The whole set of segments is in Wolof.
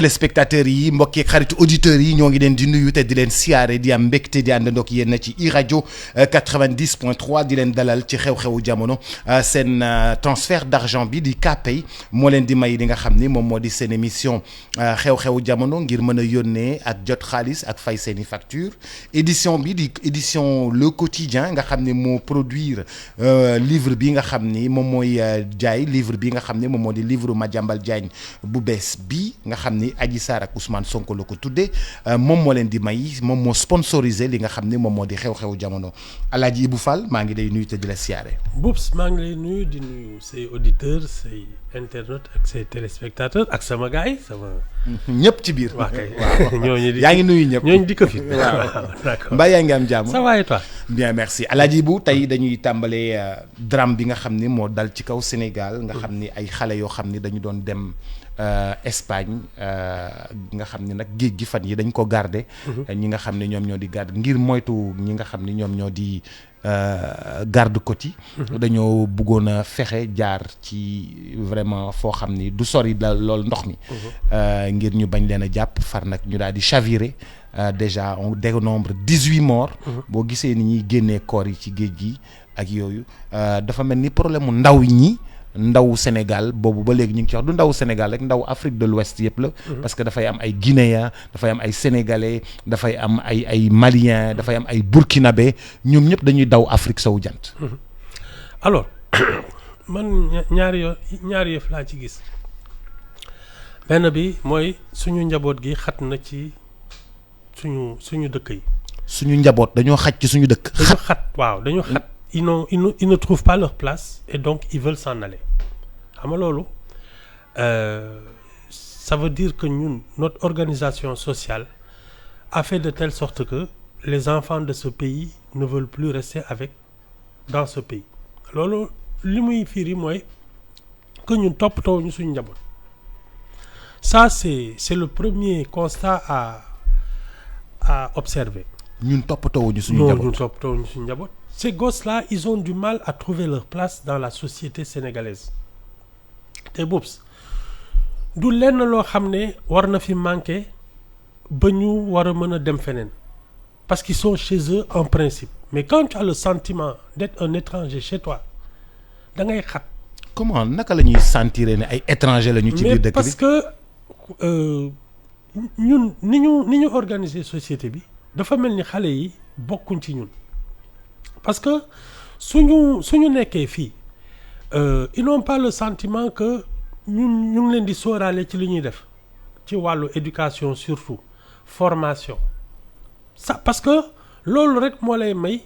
téléspectateurs yi mbokki xaritu auditeurs yi ñoo ngi leen di nuyu te di leen siyaare di am mbégte di àndandoo ak yéen ci iRadio 90.3 di leen dalal ci xew-xewu jamono seen transfert d'argent bi di Kpay moo leen di may li nga xam ni moom moo di seen émission xew-xewu jamono ngir mën a yónnee ak jot xaalis ak fay seeni facture édition bi di édition Le Quotidien nga xam ni moo produire livre bi nga xam ni moom mooy jaay livre bi nga xam ni moom moo di livre Madiambal Diagne bu bees bi nga xam ni Adji Sarr ak Ousmane Sonko la ko tuddee moom moo leen di may moom moo sponsorisé li nga xam ni moom moo di xew-xewu jamono Alaaji Ibou Fall maa ngi lay nuyu te di la siyaare. Boubs maa ngi lay nuyu di nuyu say auditeurs say internautes ak say téléspectateurs ak sama gars yi sama. ñëpp ci biir. waaw kay ñooñu di yaa ngi nuyu ñëpp ñooñu di ko fi. waaw d'accord mbaa yaa ngi am jàmm. ça va et toi. bien merci Alaaji Ibou tey dañuy tàmbalee drame bi nga xam ni moo dal ci kaw Sénégal nga xam ni ay xale yoo xam ni dañu doon dem. Espagne nga xam ni nag géej gi fan yi dañ ko garder ñi nga xam ne ñoom ñoo di garde ngir moytu ñi nga xam ne ñoom ñoo di garde côte yi dañoo bëggoon a fexe jaar ci vraiment foo xam ni du sori la lool ndox mi ngir ñu bañ leen a jàpp far nag ñu daal di chavirer déjà on dénombre 18 morts boo gisee ni ñuy génnee corps yi ci géej gi ak yooyu dafa mel ni problème mu ndaw ñi ndaw Sénégal boobu ba léegi ñu ngi ci wax du ndaw Sénégal rek ndaw Afrique de l'Ouest yëpp la parce que dafay am ay Guinéens dafay am ay Sénégalais dafay am ay Maliens dafay am ay Burkinabé ñoom ñëpp dañuy daw Afrique sowu jant. Alors man ñaari yëf laa ci gis benn bi mooy suñu njaboot gi xat na ci suñu dëkk yi. suñu njaboot dañoo xaj ci suñu dëkk. dañoo xat waaw dañoo xat. Ils ne trouvent pas leur place et donc ils veulent s'en aller xam nga loolu ça veut dire que ñun notre organisation sociale a fait de telle sorte que les enfants de ce pays ne veulent plus rester dans ce pays loolu li muy firi mooy que ñun toppatoo ñu suñu njaboot ça c'est le premier constat à observer. ñun toppatoo ñu suñu njaboot ñun toppatoo ñu suñu njaboot. Ces gosses-là, ils ont du mal à trouver leur place dans la société sénégalaise te Boubs du lenn loo xam ne war na fi manqué ba ñu war a mën a dem feneen parce qu'ils sont chez eux en principe mais quand tu as le sentiment d'être un étranger chez toi da ngay xat. comment naka la ñuy sentir ne ay étranger la ñu ci biir dëkk bi parce que ñun ni ñu organiser société bi dafa mel ni xale yi bokkuñ ci ñun. Parce que suñu nekkee fii ils n'ont pas le sentiment que ñu ngi leen di sóoraale ci li ñuy def ci wàllu éducation surtout formation ça parce que loolu rek moo lay may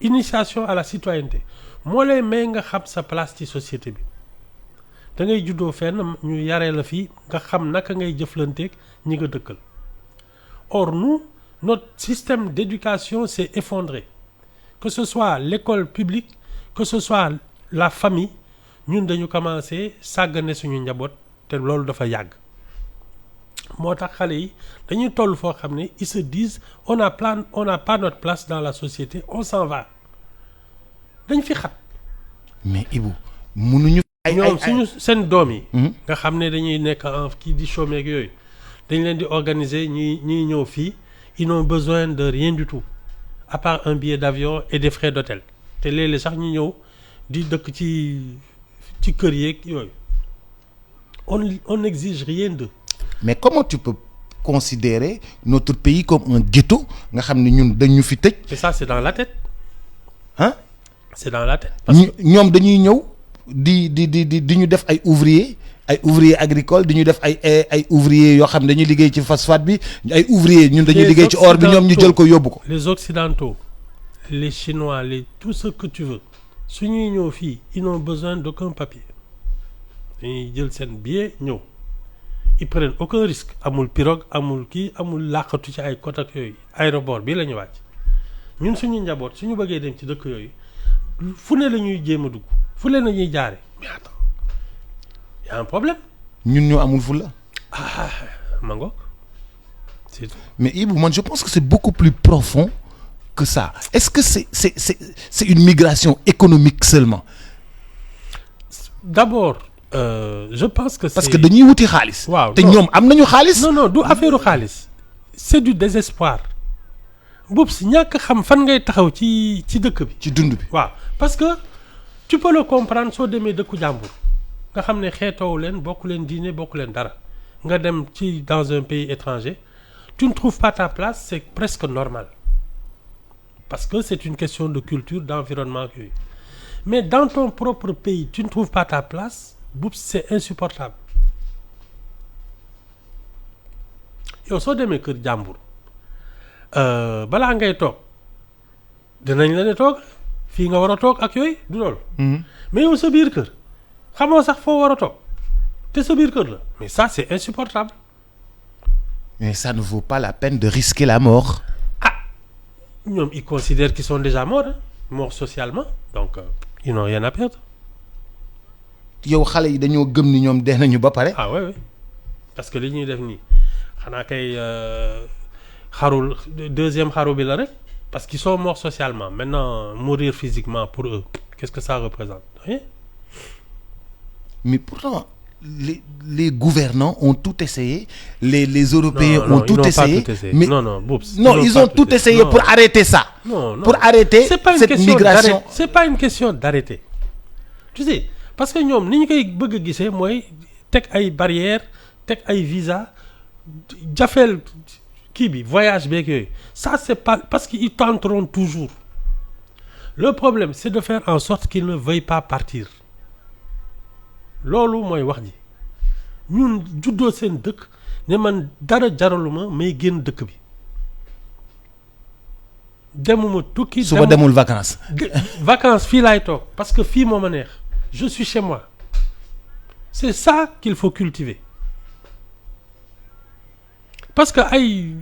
initiation à la citoyenneté moo lay may nga xam sa place ci société bi da ngay juddoo fenn ñu yaree la fii nga xam naka ngay jëflanteeg ñi nga dëkkal or nous notre système d'éducation s'est effondré. Que ce soit l'école publique que ce soit la famille ñun dañu commencé sàggane suñu njaboot te loolu dafa yàgg moo tax xale yi dañuy toll foo xam ne ils se disent on n'a pas notre place dans la société on s'en va dañ fi xat. mais Ibou mënuñu. ñoom suñu seen doom yi. nga xam ne dañuy nekk en kii di chômer ak yooyu dañ leen di organiser ñuy ñëw fii ils n'ont besoin de rien du tout. à part un billet d'avion et des frais d'hôtel te léeg-léeg sax ñu ñëw di dëkk ci kër yeeg yooyu on n'exige rien d'eux. mais comment tu peux considérer notre pays comme un ghetto nga xam ne ñun dañu fi tëj. et ça c'est dans la tête. ah. c'est dans la tête. parce que ñoom dañuy ñëw di ñu def ay ouvriers agricoles di ñu def ay ouvriers yoo xam ne dañuy liggéey ci phosphate bi ay ouvriers ñun dañuy liggéey ci or bi ñoom ñu jël ko yóbbu ko. les occidentaux les chinois tout ce que tu veux su ñuy ñëw fii ils n'ont besoin d'aucun papier dañuy jël seen billet ñëw ils prennent aucun risque amul pirogue amul làqatu ci ay côte ak yooyu aéroport bii la ñu wàcc ñun suñu njaboot suñu bëggee dem ci dëkk yooyu fu ne la ñuy jéem a dugg fu leen la ñuy jaare mais attends y a un problème. ñun ñoo amul fulla. ma ngoog c'est tout. mais Ibou man je pense que c'est beaucoup plus profond que ça est-ce que c'est une migration économique seulement. D'abord je pense que parce que dañuy wuti xaalis. waaw te ñoom am nañu xaalis. non du affaire xaalis c'est du désespoir boobu si ñàkk xam fan ngay taxaw ci dëkk bi. ci dund bi. waaw parce que tu peux le comprendre soo demee dëkku jàmbur nga xam ne xeetoowu leen bokku leen diine bokku leen dara nga dem ci dans un pays étranger tu ne trouves pas ta place c'est presque normal parce que c'est une question de culture d'environnement yooyu mais dans ton propre pays tu ne trouves pas ta place boobu c'est insupportable yow soo demee kër jàmbur balaa ngay toog dinañ la ne toog fii nga war a toog ak yooyu du loolu. mais yow sa biir kër xamoo sax foo war a toog te sa biir kër la mais ça c'est insupportable. mais ça ne vaut pas la peine de risquer la mort. ah ñoom ils considèrent qu'ils sont déjà morts morts socialement donc ils n'ont rien à perdre. yow xale yi dañoo gëm ni ñoom dee nañu ba pare. ah oui parce que li ñuy def nii xanaa kay xarul deuxième xaru bi la rek parce qu'ils sont morts socialement maintenant mourir physiquement pour eux qu'est-ce que ça représente rien. mais pourtant les gouvernants ont tout essayé les Européens ont tout essayé mais ils ont tout essayé pour arrêter ça. Pour arrêter cette migration. C'est pas une question d'arrêter tu sais parce que ñoom ni ñu koy bëgg a gisee mooy teg ay barrières teg ay visas jafeel kii bi voyage beeg yooyu ça c'est pas parce qu'ils tenteront toujours le problème c'est de faire en sorte qu'ils ne veuillent pas partir loolu mooy wax ji ñun juddoo seen dëkk ne man dara jaraluma may génn dëkk bi demuma tukki. suba demul vacances. vacances fii laay toog parce que fii moo ma neex je suis chez moi c'est ça qu'il faut cultiver parce que ay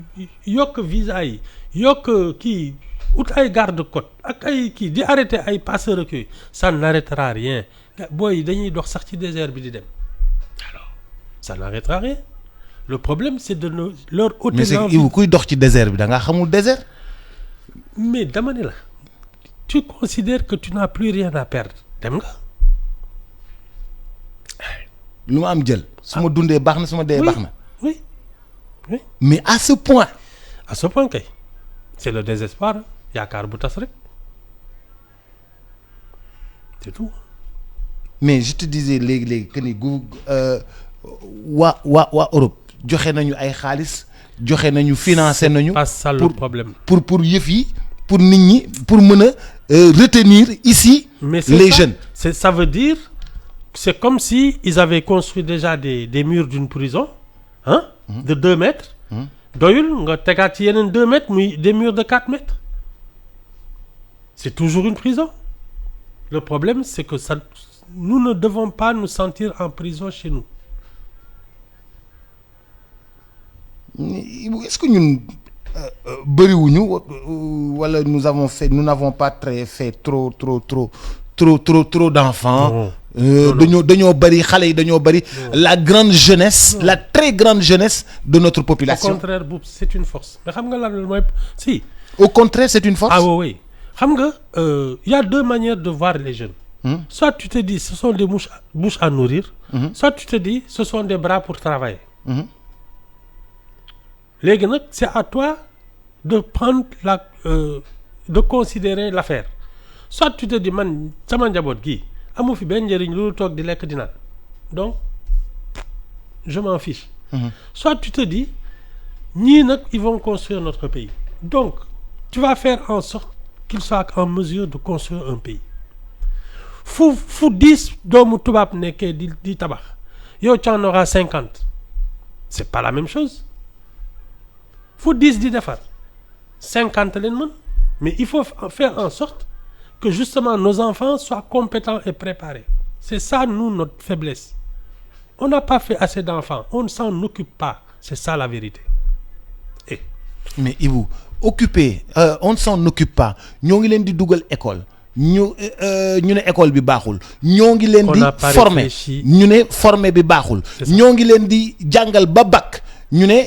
yokk visa yi yokk kii ut ay garde-côte ak ay kii di arrêter ay passeurs ak yooyu ça n'arrêtera rien booy dañuy dox sax ci désert bi di dem alors ça n'arrêtera rien le problème c'est de leur ôter mais c'est que kuy dox ci désert bi da nga xamul désert. mais dama ne la tu considères que tu n'as plus rien à perdre dem nga. lu ma am jël. su ma dundee baax na su ma dee baax na. oui. mais à ce point. à ce point kay c'est le désespoir yaakaar bu tas rek c'est tout. mais je te disais léegi que ni waa Europe joxe nañu ay xaalis joxe nañu financé nañu. pas ça le problème. pour yëf yi pour nit ñi pour mën a retenir ici. mais les jeunes. ça veut dire c'est comme si ils avaient construit déjà des murs d'une prison de 2 mètres. doyul nga tegaat ci yeneen 2 mètres muy des murs de 4 mètres. c'est toujours une prison. le problème c'est que ça nous ne devons pas nous sentir en prison chez nous. est-ce que ñun bëriwuñu wala nous n'avons pas fait trop d'enfants. dañoo bëri xale yi dañoo bëri. la grande jeunesse. la très grande jeunesse de notre population. au contraire boobu c'est une force mais xam nga lan mooy si. au contraire c'est une force. ah oui xam nga y a 2 manières de voir les jeunes. soit tu te dis ce sont des bouches à nourrir. soit tu te dis ce sont des bras pour travailler. léegi nag c'est à toi de prendre de considérer l'affaire soit tu te dis man sama njaboot gi amu fi benn njëriñ lu toog di lekk di naan donc je m'en fiche. soit tu te dis ñii nag ils vont construire notre pays donc tu vas faire en sorte qu'ils soient en mesure de construire un pays fu 10 doomu tubaab nekkee di tabax yow tu en auras 50 c'est pas la même chose. fu 10 di defar 50 leen mën mais il faut faire en sorte que justement nos enfants soient compétents et préparés c'est ça nous notre faiblesse on n'a pas fait assez d'enfants on ne s'en occupe pas c'est ça la vérité. mais Ibou occupé on ne s'en occupe pas ñoo ngi leen di dugal école ñu ne école bi baaxul ñoo ngi leen di former ñu ne former bi baaxul ñoo ngi leen di jàngal ba bac ñu ne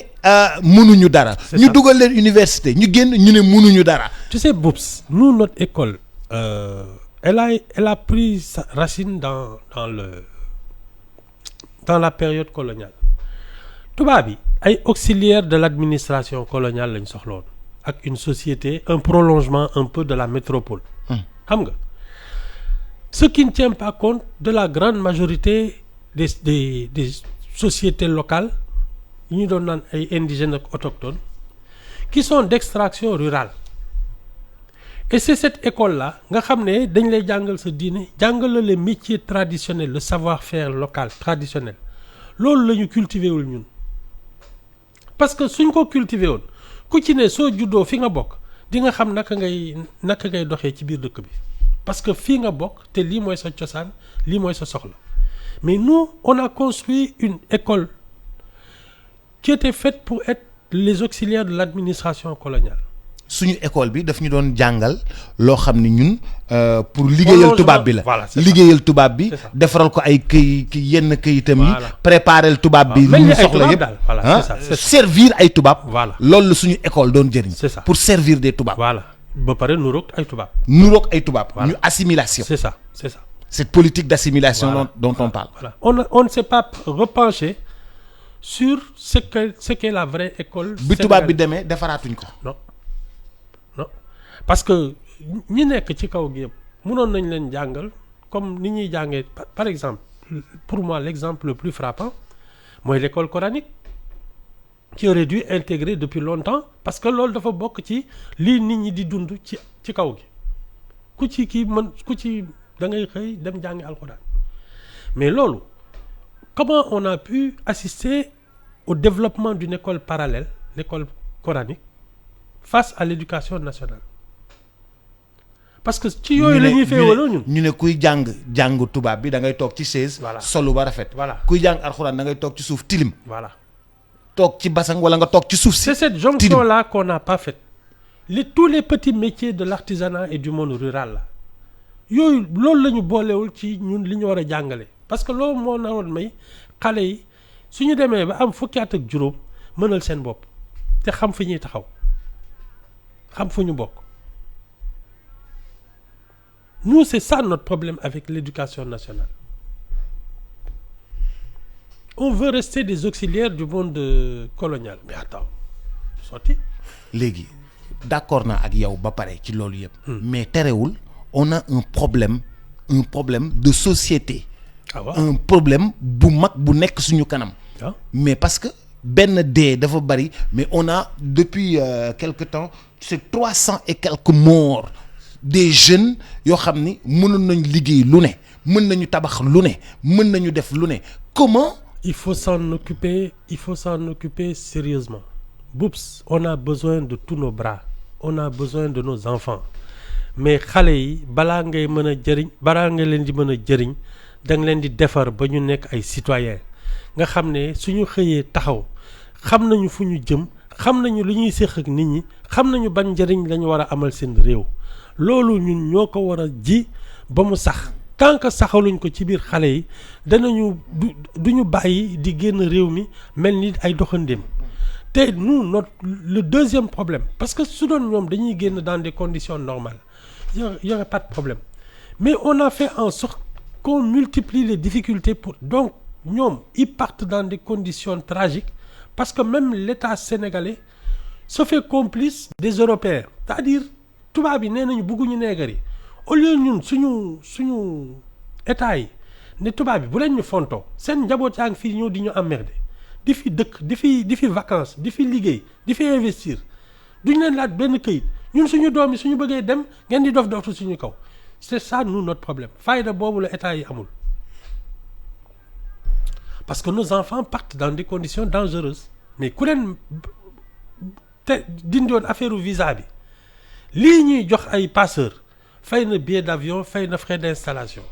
mënuñu dara ñu dugal leen université ñu génn ñu ne mënuñu dara. tu sais Boubs nous notre école elle a pris sa racine dans dans la période coloniale tubaab yi ay auxiliaires de l'administration coloniale lañ soxloon ak une société un prolongement un peu de la métropole xam nga ce qui ne tient pas compte de la grande majorité des sociétés locales yi ñu doon naan ay indigènes ak autochtones qui sont d'extraction rurale et c'est cette école-là nga xam ne dañ lay jàngal sa diine jàngal la les métiers traditionnels le savoir-faire local traditionnel loolu la ñu cultivé wul ñun parce que suñ ko cultivé woon ku ci ne soo juddoo fi nga bokk di nga xam naka ngay doxee ci biir dëkk bi parce que fii nga bokk te lii mooy sa cosaan lii mooy sa soxla mais nous on a construit une école qui était faite pour être les auxiliaires de l'administration coloniale. suñu école bi daf ñu doon jàngal loo xam ni ñun pour liggéeyal tubaab bi la liggéeyal tubaab bi defaral ko ay yenn këyitam yi préparer tubaab bi li ñu soxla yëpp servir ay tubaab loolu la suñu école doon jëriñ pour servir des tubaab ba pare nuroog ay tubaab ñu assimilation c'est ça cette politique d'assimilation dont on parle on ne s'est pas repenché sur ce qu'est la vraie école bi tubaab bi demee defaraatuñ ko non parce que ñi nekk ci kaw gi yëpp mënoon nañ leen jàngal comme ni ñuy jàngee par exemple pour moi l'exemple le plus frappant mooy l'école coranique qui aurait dû intégrer depuis longtemps parce que loolu dafa bokk ci lii nit ñi di dund ci kaw gi ku ci da ngay xëy dem jàngi alxuraan mais loolu comment on a pu assister au développement d'une école parallèle l'école coranique face à l'éducation nationale parce que ci yooyu la ñuy féewaloo ñun ñu ne kuy jàng tubaab bi da ngay toog ci chaise solu ba rafet kuy jàng alxuraan da ngay toog ci suuf tilim toog ci basang wala nga toog ci suuf si c'est cette jonction là qu'on n'a pas faite tous les petits métiers de l'artisanat et du monde rural là yooyu loolu la ñu boolewul ci ñun li ñu war a jàngale parce que loolu moo naroon may xale yi suñu demee ba am fukki at ak juróom mënal seen bopp te xam fi ñuy taxaw xam fu ñu bokk nous c'est ça notre problème avec l'éducation nationale on veut rester des auxiliaires du monde colonial mais attends sotti léegi d'accord naa ak yow ba pare ci loolu yëpp mais terewul on a un problème de société un problème bu mag bu nekk suñu kanam mais parce que benn dee dafa bari mais on a depuis quelque temps c'est 300 et quelques morts des jeunes yoo xam ni mënoon nañu liggéey lu ne mën nañu tabax lu ne mën nañu def lu ne comment il faut s'en occuper sérieusement Boubs on a besoin de tous nos bras on a besoin de nos enfants mais xale yi balaa ngay leen di mën a jëriñ da nga leen di defar ba ñu nekk ay citoyens nga xam ne suñu xëyee taxaw xam nañu fu ñu jëm xam nañu lu ñuy séq ak nit ñi xam nañu ban njëriñ la ñu war a amal seen réew loolu ñun ñoo ko war a ji ba mu sax tant que saxaluñ ko ci biir xale yi danañu duñu bàyyi di génn réew mi mel ni ay doxandéem te nous le deuxième problème parce que su doon ñoom dañuy génn dans des conditions normales y aurait pas de problème mais on a fait en sorte qu'on multiplie les difficultés donc ñoom ils partent dans des conditions tragiques parce que même l'État sénégalais se fait complice des Européens c'est-à-dire tubaab yi nee nañu bëgguñu neegar yi au lieu ñun suñu état yi ne tubaab bi bu leen ñu fontoo seen njaboot yaa ngi fii ñëw di ñu emmerder di fi dëkk di fi vacances di fi liggéey di fi investir duñ leen laaj benn këyit ñun suñu doom yi suñu bëggee dem ngeen di dof suñu kaw c'est ça nous notre problème fayda boobu la état yi amul parce que nos enfants partent dans des conditions dangereuses mais ku leen te dindoon affaire visa bi lii ñuy jox ay passeurs fay na billet d'avion fay na frais d'installation.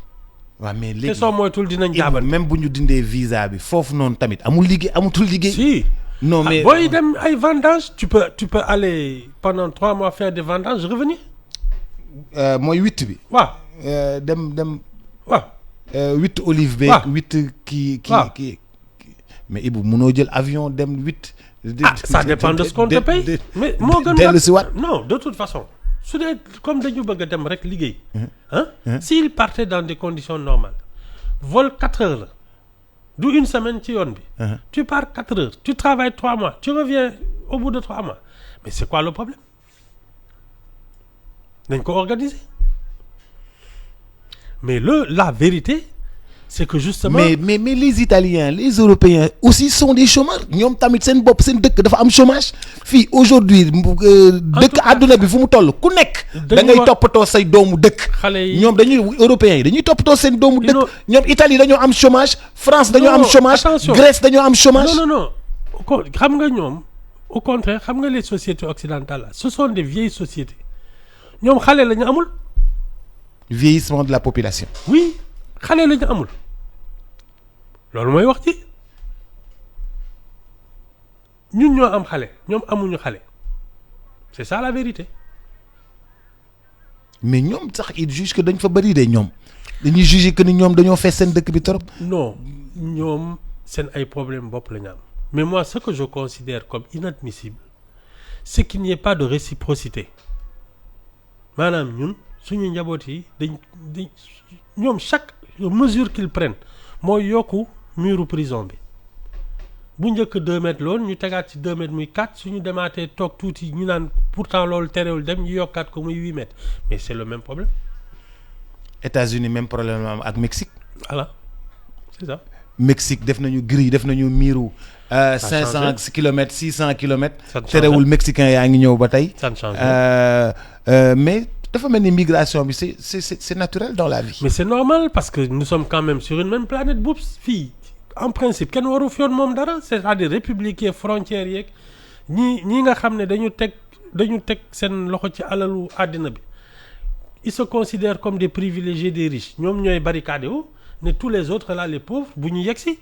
waaw mais léegi te soo moytul dinañ jaabal même bu ñu dindee visa bi foofu noonu tamit amatul liggéey. si non mais booy dem ay vendanges tu peux aller pendant 3 mois faire des vendanges revenir. mooy witt bi. waaw dem. waaw. witt olive beeg. waaw witt kii mais Ibou mënoo jël avion dem witt. Ça dépend de ce qu'on te paye. mais moo gën dellu si waat non de toute façon su dee comme dañu bëgg a dem rek liggéey. s'il partait dans des conditions normales vol 4 heures la du une semaine ci yoon bi. Tu pars 4 heures tu travailles 3 mois tu reviens au bout de 3 mois mais c'est quoi le problème dañ ko organiser mais la vérité c'est que justement. mais les Italiens les Européens aussi sont des chômeurs ñoom tamit seen bopp seen dëkk dafa am chômage fii aujourd'hui dëkk àdduna bi fu mu toll ku nekk. da ngay toppatoo say doomu dëkk. xale yi ñoom Européens yi dañuy toppatoo seen doomu dëkk. ñoom Italie dañoo am chômage. France dañoo am chômage. Grèce dañoo am chômage. non xam nga ñoom au contraire xam nga les sociétés occidentales là ce sont des vieilles sociétés ñoom xale la ñu amul. vieillissement de la population. oui xale la ñu amul loolu mooy wax ci ñun ñoo am xale ñoom amuñu xale c'est ça la vérité. mais ñoom sax ils jugent que dañ fa bëri de ñoom dañuy juger que ni ñoom dañoo fees seen dëkk bi trop. non ñoom seen ay problème bopp la ñu am mais moi ce que je considère comme inadmissible c'est qu'il n'y ait pas de réciprocité maanaam ñun suñu njaboot yi dañ ñoom chaque mesure qu'ils prennent mooy yokku muru prison bi bu njëkk 2 mètres loolu ñu tegaat ci 2 mètres muy 4 suñu demaatee toog tuuti ñu naan pourtant loolu terewul dem ñu yokkaat ko muy 8 mètres mais c'est le même problème. États-Unis même problème am ak Mexique. voilà c'est ça. Mexique def nañu grille def nañu miiru. 500 kilomètres 600 kilomètres. terewul mexicain yaa ngi ñëw ba tey. ça ne change mais dafa mel ni migration bi c'est naturel dans la vie. mais c'est normal parce que nous sommes quand même sur une même planète boobu fii en principe kenn waru fi yoon moom dara c'est-à-dire république yeeg frontières yeeg ñi nga xam ne dañu teg seen loxo ci alalu àddina bi ils se considèrent comme des privilégiés des riches ñoom ñooy barricadé wu ne tous les autres là les pauvres bu ñu yegsi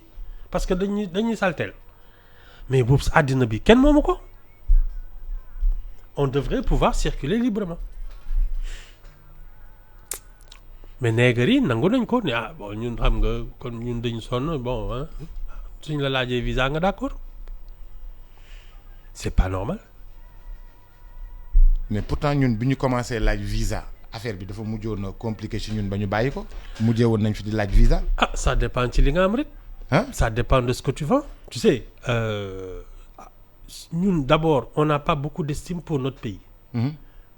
parce que dañuy salteel mais boobu àddina bi kenn moomu ko on devrait pouvoir circuler librement. mais nègres yi nangu nañ ko ne bon ñun xam nga kon ñun dañu sonn bon suñ la laajee visa nga d'accord c'est pas normal. mais pourtant ñun bi ñu commencé laaj visa affaire bi dafa mujjoon na compliqué ci ñun ba ñu bàyyi ko mujjee woon nañ fi di laaj visa. Ça dépend ci li nga am rek. ça dépend de ce que tu vends. tu sais ñun d'abord on n'a pas beaucoup d'estime pour notre pays.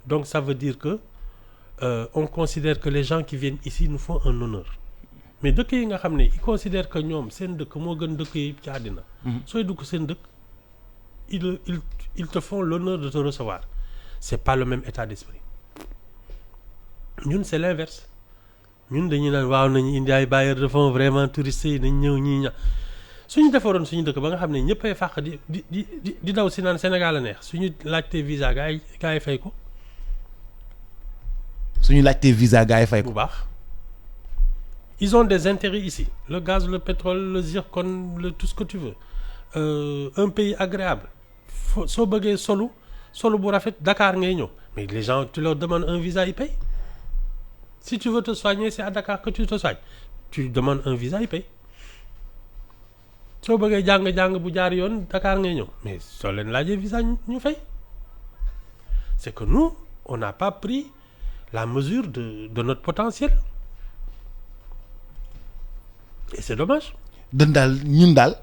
donc ça veut dire que. On considère que les gens qui viennent ici nous font un honneur mais dëkk yi nga xam ne ils considèrent que ñoom seen dëkk moo gën dëkk yi ci àddina. sooy dugg seen dëkk ils te font l'honneur de te recevoir c'est pas le même état d'esprit ñun c'est l'inverse ñun dañuy naan waaw nañu indi ay bailleurs de fonds vraiment touristes yi nañ ñëw ñii ña suñu defaroon suñu dëkk ba nga xam ne ñëppay fàq di daw si naan Sénégal la neex suñu laajtee visa gaa yi fay ko. suñu laajtee visa gars yi fay ko bu baax ils ont des intérêts ici le gaz le pétrole le zircon tout ce que tu veux un pays agréable soo bëggee solu bu rafet Dakar ngay ñëw mais les gens tu leur demandes un visa ils payent si tu veux te soigner c'est à Dakar que tu te soignes tu demandes un visa ils payent soo bëggee jàng bu jaar yoon Dakar ngay ñëw mais soo leen laajee visa ñu fay c'est que nous on n'a pas pris la mesure de notre potentiel et c'est dommage. ñun daal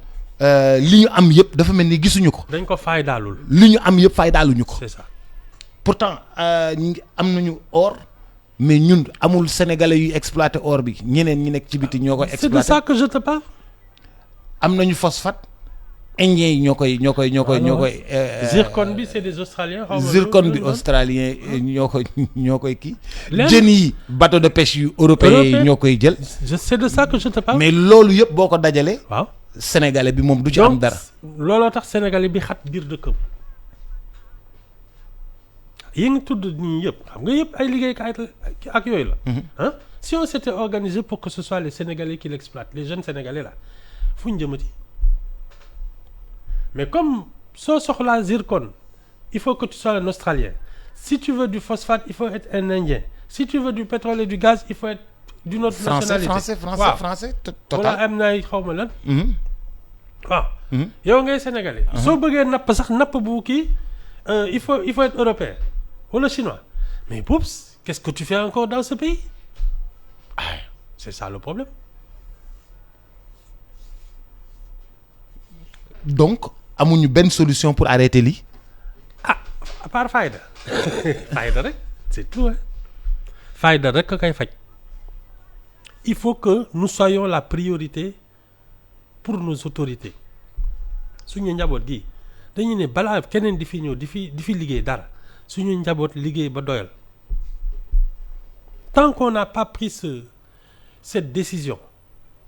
li ñu am yëpp dafa mel ni gisuñu ko. dañ ko faydaalul. li ñu am yëpp faydaaluñu ko. c'est ça. pourtant am nañu or mais ñun amul sénégalais yuy exploiter or bi ñeneen ñi nekk ci biti ñoo koy. exploiter c'est de ça que je te parle. am nañu phosphate. Indiens yi ñoo koy. zircon bi c'est des Australiens. zircon bi australien ñoo koy kii. jën yi bateau de pêche yu européens yi ñoo koy jël. c'est de ça que je te parle. mais loolu yëpp boo ko dajalee. waaw sénégalais bi moom du ci am dara. looloo tax sénégalais bi xat biir dëkkam. yi ngi tudd nii yëpp xam nga yëpp ay liggéeykaay ak yooyu la. si on s'était organisé pour que ce soit les sénégalais qui l'exploitent les jeunes sénégalais là fu ñu jëmati. mais comme soo soxlaa zircon il faut que tu sois un Australien si tu veux du phosphate il faut être un Indien si tu veux du pétrole et du gaz il faut être d'une autre nationalité. français total. wala am na ay xaw ma lan. waaw. yow ngay sénégalais. soo bëggee napp sax napp bu kii il faut être européen wala chinois mais poups qu'est-ce que tu fais encore dans ce pays c'est ça le problème. donc amuñu benn solution pour arrêter lii. ah à part fayda fayda rek c'est tout hein fayda rek ka koy faj. Il faut que nous soyons la priorité pour nos autorités suñu njaboot gi dañu ne balaa keneen di fi ñëw di fi liggéey dara suñu njaboot liggéey ba doyal tant qu'on n'a pas pris cette décision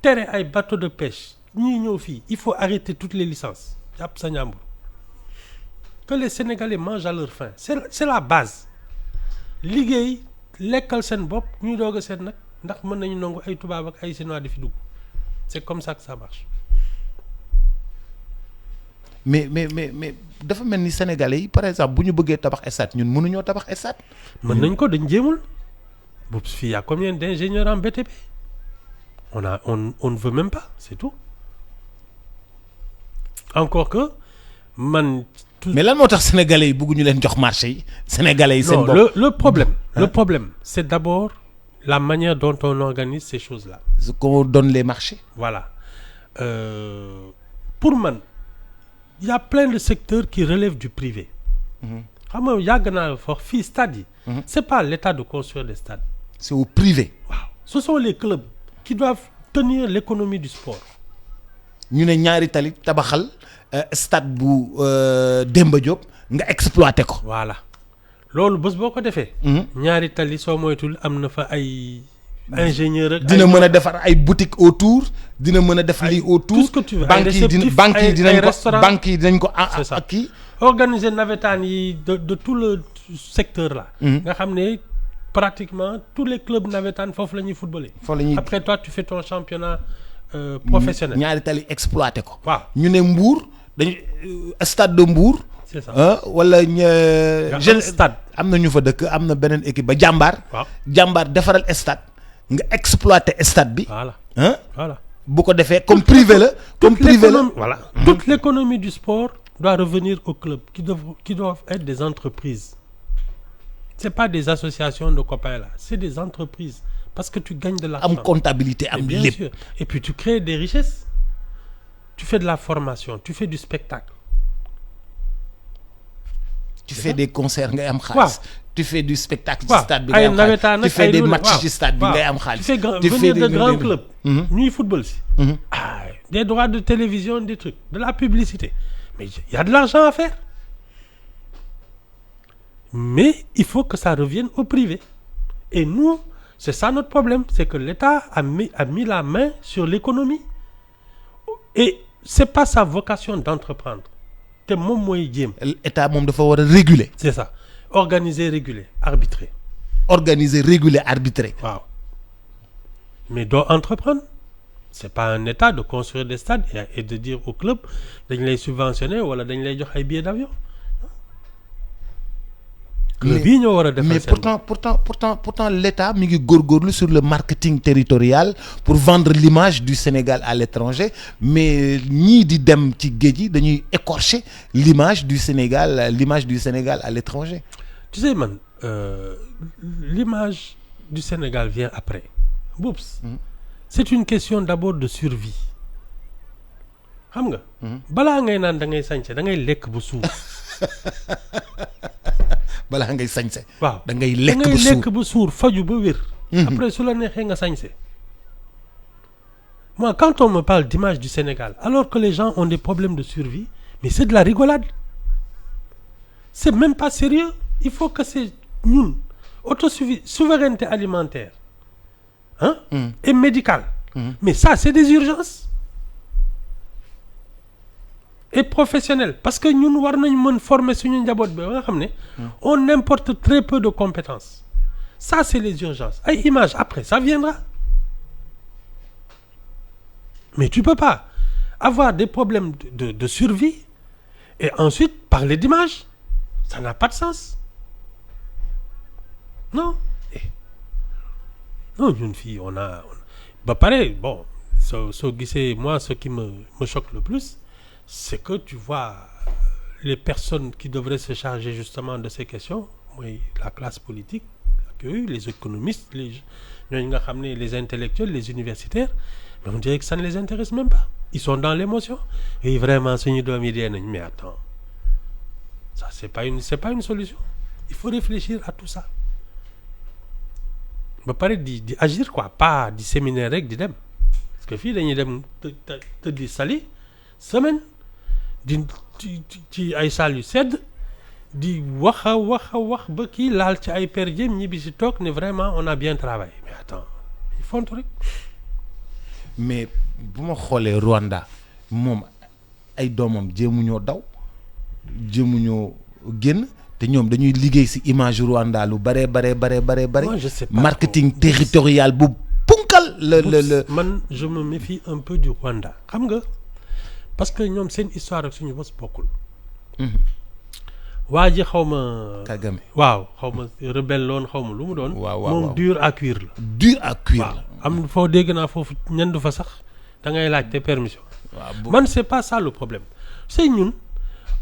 tere ay bateau de pêche ñuy ñëw fii il faut arrêter toutes les licences jàpp sa njàmbur que les Sénégalais mangent à leur faim c'est la base liggéey lekkal seen bopp ñuy doog a seet nag ndax mën nañu nangu ay tubaab ak ay chinois di fi dugg c'est comme ça que ça marche. mais dafa mel ni Sénégalais yi par exemple bu ñu bëggee tabax stade ñun mënuñoo tabax stade. mën nañ ko dañ jéemul boobu fii y a combien d'ingénieurs en BTP on ne veut même pas c'est tout encore que man. mais lan moo tax Sénégalais yi bëgguñu leen jox marché yi Sénégalais yi seen bopp. non le problème c'est d'abord la manière dont on organise ces choses-là. qu'on donne les marchés. voilà pour man il y a plein de secteurs qui relèvent du privé. xam nga yàgg naa foofu fii stade yi. c'est pas l'État de construire des stades. c'est au privé. waaw ce sont les clubs qui doivent tenir l'économie du sport. ñu ne ñaari tali tabaxal stade bu Demba Diop nga exploité ko. voilà loolu bés boo ko defee. ñaari tali soo moytul am na fa ay ingénieur ak dina mën a defar ay boutique autour dina mën a def lii autour. tout ce que tu veux banques yi dinañ ko c'est ça ak kii. organiser navétanes yi de tout le secteur là. nga xam ne pratiquement tous les clubs navétanes foofu la ñuy footballer. Après toi tu fais ton championnat professionnel. ñaari tali exploité ko. waaw ñu ne Mbour dañu stade de Mbour. c'est ça wala stade am na ñu fa dëkk am na beneen équipe ba jàmbaar. waaw jàmbaar defaral stade nga exploité stade bi. voilà bu ko defee comme privé la. comme privé la voilà. toute l'économie du sport doit revenir aux clubs qui doivent être des entreprises. C'est pas des associations de copains là, c'est des entreprises parce que tu gagnes de l'argent. Am comptabilité, am bien lépp. sûr. Et puis tu crées des richesses. Tu fais de la formation, tu fais du spectacle. Tu fais des concerts ngay am xaalis. waaw tu fais du spectacle ci waaw stade bi ngay am xaalis. tu fais des matchs ci stade bi ngay am xaalis. tu fais venir de grands clubs. ñuy football si. Des droits de télévision, des trucs, de la publicité. Mais il y a de l'argent à faire. Mais il faut que ça revienne au privé. Et nous, c'est ça notre problème, c'est que l'État a mis la main sur l'économie. Et c'est pas sa vocation d'entreprendre. te moom mooy jéem. État moom dafa war a réguler. c'est ça organiser réguler arbitrer. organiser réguler arbitrer. waaw mais doo entreprendre. c'est pas un état de construire des stades et de dire au club dañ lay subventionner wala dañ lay jox ay billets d'avion. club yi ñoo war a defal mais pourtant l'État mi ngi góorgóorlu sur le marketing territorial pour vendre l'image du Sénégal à l'étranger mais ñii di dem ci géej gi dañuy écorcher l'image du Sénégal à l'étranger. tu sais man l'image du Sénégal vient après. Boups. C'est une question d'abord de survie xam nga. balaa ngay naan da ngay sañse da ngay lekk bu suur. balaa ngay sañse. waaw da ngay lekk bu suur faju ba wér. après su la neexee nga sañse. moi quand on me parle d'image du Sénégal alors que les gens ont des problèmes de survie mais c'est de la rigolade. c'est même pas sérieux. il faut que c'est ñun souveraineté alimentaire. Et médical. Mais ça, c'est des urgences. Et professionnelles. Parce que nous, nous devons former sur une diabot. On importe très peu de compétences. Ça, c'est les urgences. Et image, après, ça viendra. Mais tu peux pas avoir des problèmes de survie et ensuite parler d'image. Ça n'a pas de sens. Non. Non, une fille, on a... Bah pareil, bon, moi, ce qui me choque le plus, c'est que tu vois les personnes qui devraient se charger justement de ces questions, oui, la classe politique, les économistes, les intellectuels, les universitaires, mais on dirait que ça ne les intéresse même pas. ils sont dans l'émotion et vraiment suñu doom yi dee nañ mais attends ça c'est pas une solution. Il faut réfléchir à tout ça ba pare di agir quoi, pas di séminaire rek di dem parce que fii dañuy dem te di sali semaine di ci ay salle yu sedd di wax a wax ba kii laal ci ay per diem ñibbi si toog ne vraiment on a bien travaillé mais attends il faut rek. mais bu ma xoolee Rwanda moom ay doomam jéemuñoo daw jéemuñoo génn te ñoom dañuy liggéey ci image Rwanda lu bare. Moi, je sais pas marketing territorial bu punkal le man je me méfie un peu du Rwanda xam nga parce que ñoom seen histoire ak suñu bos bokkul. waa ji xaw ma. Kagame waaw xaw ma rebelle loon xaw ma lu mu doon. waaw moom dur à cuire la. dur à cuire la. am foo dégg naa foofu ñendu fa sax da ngay laajte permission. man c'est pas ça le problème c'est ñun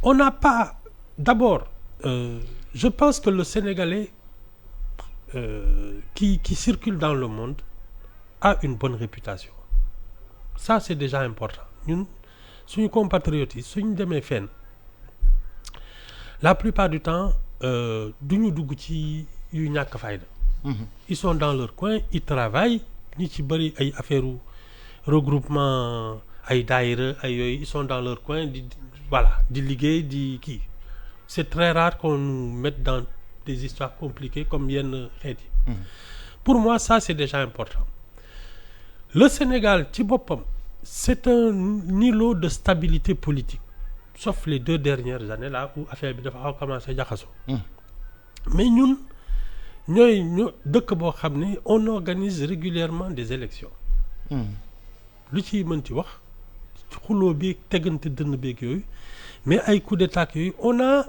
on n'a pas d'abord je pense que le Sénégalais qui circule dans le monde a une bonne réputation ça c'est déjà important ñun suñu compatriotes yi suñu demee fenn la plupart du temps duñu dugg ci yu ñàkk fayda. Ils sont dans leur coin ils travaillent ñi ci bëri ay affaire regroupement ay daayira ay yooyu ils sont dans leur coin di liggéey di kii c'est très rare qu'on nous mette dans des histoires compliquées comme yenn xeet yi. Pour moi ça c'est déjà important. Le Sénégal ci boppam c'est un îlot de stabilité politique sauf les 2 dernières années là où affaire bi dafa xaw commencé jaxasoo. mais ñun ñoo dëkk boo xam ne on organise régulièrement des élections. lu ciy mënti wax xuloo bi tegante dënn beeg yooyu mais ay coup d'état yooyu on a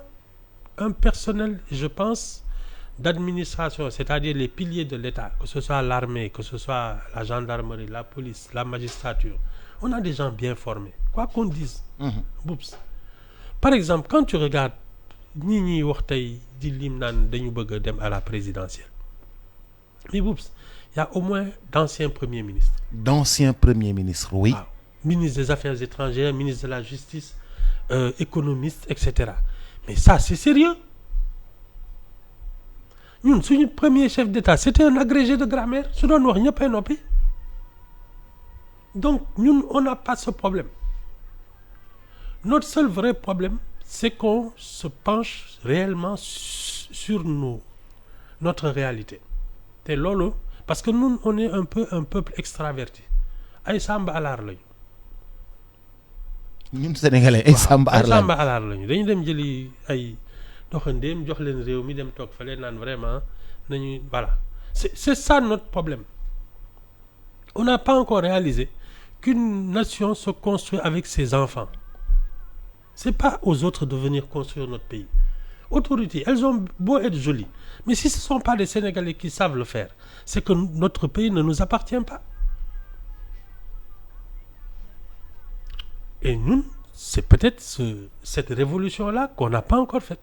un personnel je pense d'administration c'est-à-dire les piliers de l'État que ce soit l'armée que ce soit la gendarmerie la police la magistrature on a des gens bien formés quoi qu'on dise. Boubs par exemple quand tu regardes ñi wax tey di lim naan dañu bëgg a dem à la présidentielle mais Boubs il y a au moins d'anciens premiers ministres. Oui. Waaw. Ministre des Affaires étrangères, ministre de la Justice, économiste, etc. Mais ça, c'est sérieux. Ñun suñu premier chef d'État, c'était un agrégé de grammaire. Su doon wax ñëppay noppi. Donc ñun on n'a pas ce problème. Notre seul vrai problème, c'est qu'on se penche réellement sur notre réalité. te loolu parce que nous on est un peuple extraverti ay samba alaar lañu. ñun sénégalais ay samba alaar lañu dañu dem jëli ay doxandéem jox leen réew mi dem toog fale naan vraiment nañu voilà c'est ça notre problème. On n'a pas encore réalisé qu'une nation se construit avec ses enfants. C'est pas aux autres de venir construire notre pays. Autorités, elles ont beau être jolies, mais si ce ne sont pas des Sénégalais qui savent le faire, c'est que notre pays ne nous appartient pas. Et nous, c'est peut-être cette révolution-là qu'on n'a pas encore faite.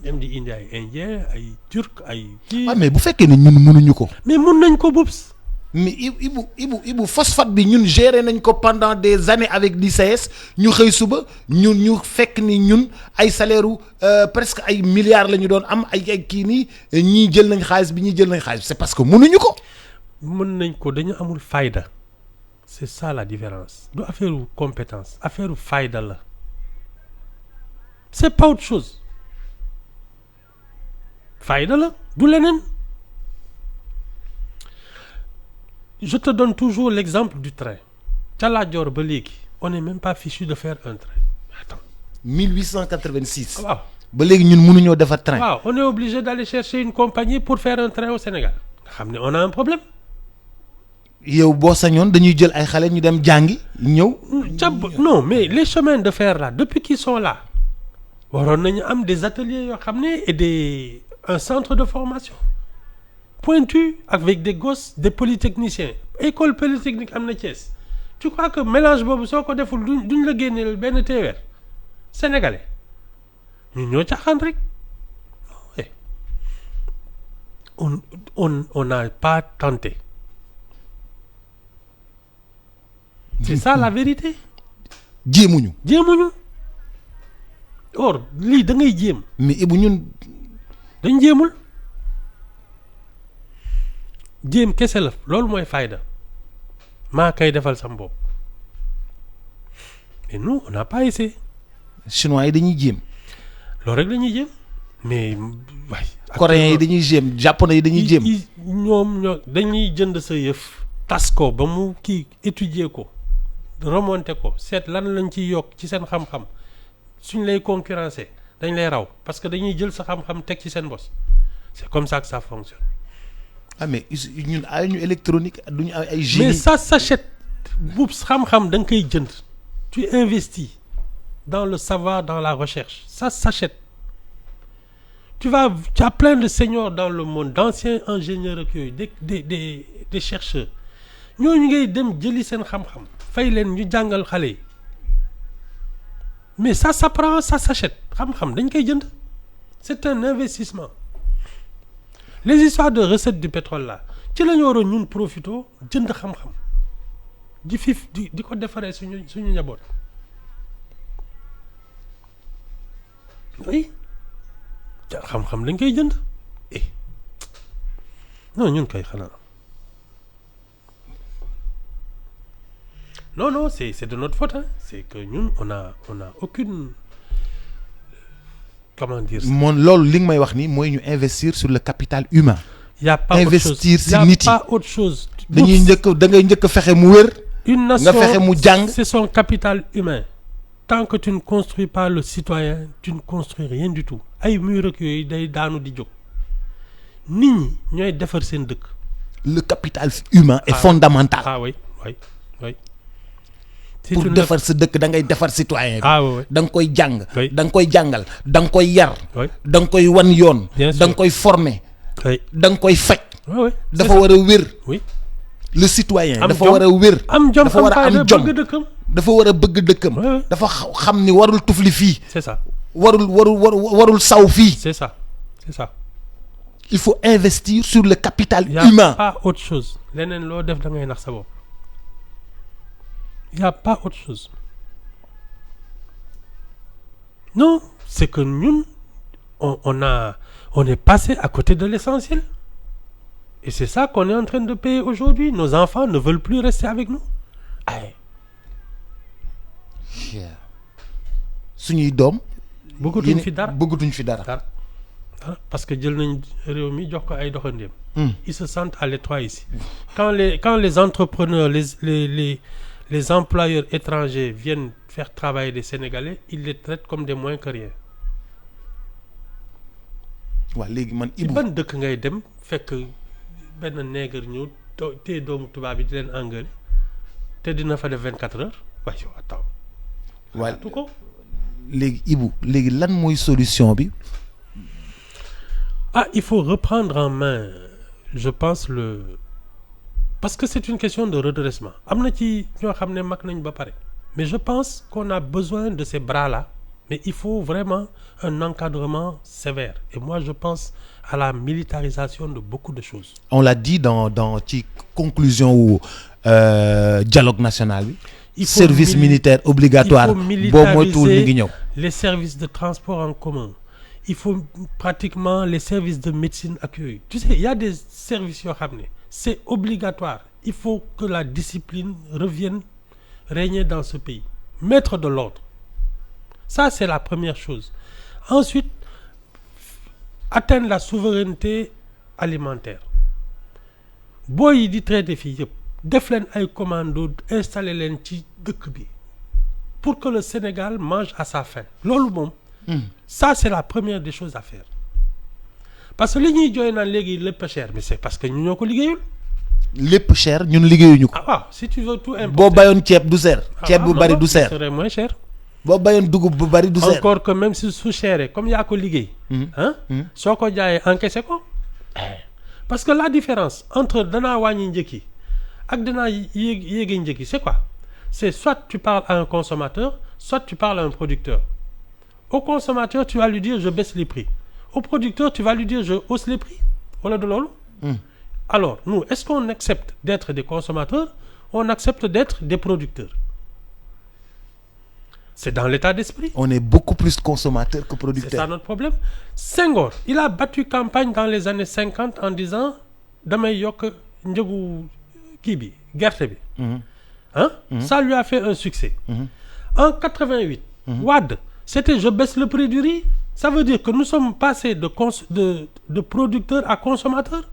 Même di indi ay indien ay turc ay kii. mais bu fekkee ne ñun mënuñu ko. mais mun nañ ko Boubs. mais Ibu phosphate bi ñun géré nañ ko pendant des années avec l'ICS ñu xëy suba ñu fekk ni ñun ay salaire presque ay milliards la ñu doon am ay kii nii ñii jël nañ xaalis bi ñii jël nañ xaalis c'est parce que mënuñu ko. mën nañ ko dañu amul fayda c'est ça la différence du affaire compétence affaire fayda la c'est pas autre chose fayda la du leneen. Je te donne toujours l'exemple du train. ca Lat Dior ba léegi on n'est même pas fichu de faire un train. Attends. 1886. waaw ba léegi ñun mënuñoo defar train. waaw on est obligé d'aller chercher une compagnie pour faire un train au Sénégal. nga xam ne on a un problème. yow boo sañoon dañuy jël ay xale ñu dem jàngi ñëw. non mais les chemins de fer là depuis qu'ils sont là waroon nañu am des ateliers yoo xam ne et un centre de formation. pointu avec des gosses des polytechniciens école polytechnique am na Thiès tu crois que mélange boobu soo ko deful duñ la génneel benn téeméer sénégalais ñu ñoo caaxaan rek on n'a pas tenté c'est ça la vérité. jéemuñu. or lii da ngay jéem. mais Ibou ñun. dañ jéemul. jéem kese la loolu mooy fayda maa koy defal sam bopp mais nous on n'a pas essayé. chinois yi dañuy jéem. loolu rek dañuy jéem mais waay. coréens yi dañuy jéem japonais yi dañuy jéem. ñoo dañuy jënd sa yëf. tas ko ba mu kii étudier ko remonter ko seet lan lañ ciy yokk ci seen xam-xam suñ lay concurrencer dañ lay raw parce que dañuy jël sa xam-xam teg ci seen bos c'est comme ça que ça fonctionne. ah mais ñun ay ñu électronique duñu ay génie. mais ça s'achète bu xam-xam da nga koy jënd. tu investis dans le savoir, dans la recherche, ça s'achète. Tu as plein de seniors dans le monde, d'anciens ingénieurs des chercheurs. ñooñu ngay dem jëli seen xam-xam fay leen ñu jàngal xale yi mais ça s'apprend, ça s'achète. xam-xam dañ koy jënd. C'est un investissement. Les histoires de recettes du pétrole là ci la ñu waroon ñun profito jënd xam-xam di ko defaree suñu njaboot. oui xam-xam dañ koy jënd non ñun koy xanaa non c'est de notre faute hein. C'est que ñun on a aucune comment dire ça. moom loolu li nga may wax ni mooy ñu investir sur le capital humain. y a pas investir autre chose. si nit yi y a pas autre chose. da ngay njëkk fexe mu wér. une nation nga fexe mu jàng. c'est son capital humain. Tant que tu ne construis pas le citoyen, tu ne construis rien du tout. ay mur ak yooyu day daanu di jóg nit ñi ñooy defar seen dëkk. le capital humain est fondamental. ah oui. pour defar sa dëkk da ngay defar citoyen bi. oui. da nga koy jàng. Oui. da nga koy jàngal da nga koy yar. Oui. da nga koy wan yoon. Bien sûr. da nga koy former. oui. da nga koy faj. oui. dafa war a wér. oui. le citoyen am dafa jom. war a wér. am jom dafa war a am jom bëgg dëkkam. dafa war a bëgg dëkkam. Oui. dafa xam ni warul tufli fii. c'est ça. warul saw fii. c'est ça. il faut investir sur le capital y a humain. pas autre chose. leneen loo def da ngay nax sa bopp. y a pas autre chose. non c'est que ñun on est passé à côté de l'essentiel. Et c'est ça qu'on est en train de payer aujourd'hui. Nos enfants ne veulent plus rester avec nous. ay suñuy doom. bëggatuñ fi dara bëggatuñ fi dara. parce que jël nañ réew mi jox ko ay doxandéem. Ils se sentent à l'étroit ici. Quand les entrepreneurs, les employeurs étrangers viennent faire travailler des Sénégalais, ils les traitent comme des moins que rien. waaw léegi man ci ban dëkk ngay dem fekk benn nègre ñëw téye doomu tubaab bi di leen engueuler te dina fa def 24 heures waaye yow attends. waaw tu ko. léegi Ibou léegi lan mooy solution bi. Il faut reprendre en main, je pense, parce que c'est une question de redressement. Am na ci ñoo xam ne mag nañ ba pare. Mais je pense qu'on a besoin de ces bras-là. Mais il faut vraiment un encadrement sévère. Et moi, je pense à la militarisation de beaucoup de choses. On l'a dit dans ci conclusion wu dialogue national bi. Il faut service militaire obligatoire. Il faut boo moytuwul mi ngi ñëw. les services de transport en commun. Il faut pratiquement les services de médecine ak yooyu. Tu sais, il y a des services yoo xam ne c'est obligatoire. Il faut que la discipline revienne régner dans ce pays. Mettre de l'ordre. Ça, c'est la première chose. Ensuite, atteindre la souveraineté alimentaire. booy yi di traité fii yëpp def leen ay commando installé leen ci dëkk bi pour que le Sénégal mange à sa faim. loolu moom. Ça, c'est la première des choses à faire. Parce que li ñuy jooy naan léegi lépp cher mais c'est parce que ñu ñoo ko liggéeyul. lépp cher ñun liggéeyuñu ko. Si tu veux tout importer. boo bayoon ceeb du seer. ceeb bu bari du seer. Ce serait moins cher. boo bayoon dugub bu bari du seer. Encore que même si su chéré comme yaa ko liggéey. soo ko jaayee encaissé ko. Parce que la différence entre danaa wàññi njëkk yi ak danaa yéegi njëkk yi c'est quoi? C'est soit tu parles à un consommateur, soit tu parles à un producteur. Au consommateur, tu vas lui dire je baisse les prix. Au producteur, tu vas lui dire je hausse les prix. Wala de loolu. Alors, nous, est-ce qu'on accepte d'être des consommateurs on accepte d'être des producteurs. C'est dans l'état d'esprit. On est beaucoup plus consommateur que C'est producteur. ça notre problème. Senghor, il a battu campagne dans les années 50 en disant damay yokk njëgu kii bi gerte bi. Hein? Ça lui a fait un succès. En 88, Wade, c'était je baisse le prix du riz. Ça veut dire que nous sommes passés de producteurs à consommateurs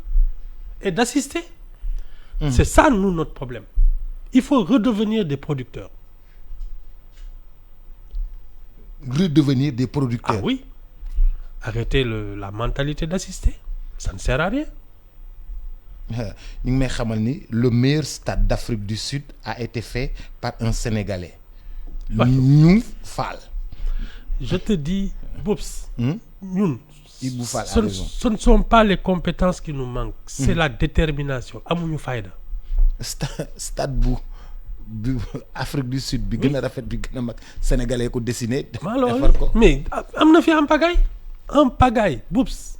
et d'assistés. C'est ça, nous, notre problème. Il faut redevenir des producteurs. Redevenir des Ah producteurs. oui. Arrêter la mentalité d'assister. Ça ne sert à rien. ñu ngi may xamal ni le meilleur stade d'Afrique du Sud a été fait par un Sénégalais. ñu faal. Je te dis, Boups, ñun, Ibou Fall a raison. ce ne sont pas les compétences qui nous manquent, c'est la détermination. Amuñu fayda. Stade bu Afrique du Sud bi gën a rafet bi gën a mag Sénégalais ko dessiné. defar ko Mais am na fi en pagaille, Boups.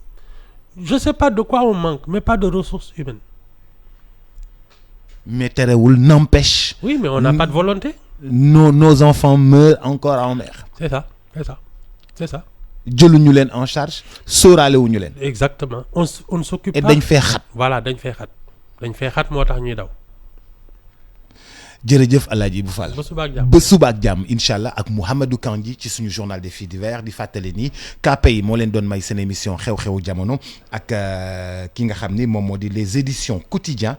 Je sais pas de quoi on manque, mais pas de ressources humaines. mais terewul n'empêche. Oui, mais on n'a pas de volonté. nos enfants meurent encore en mer. C'est ça. jëluñu leen en charge sóoraale wuñu leen. Exactement. On ne s'occupe et pas. dañ fee xat. Voilà, dañ fee xat moo tax ñuy daw. jërëjëf Alaaji Ibou Fall. Ba suba ak jàmm. ba suba ak jàmm incha allah ak Mouhamadou Kandji ci suñu journal des faits divers di fàttali ni KPI moo leen doon may seen émission xew-xewu jamono ak ki nga xam ni moom moo di les éditions quotidiens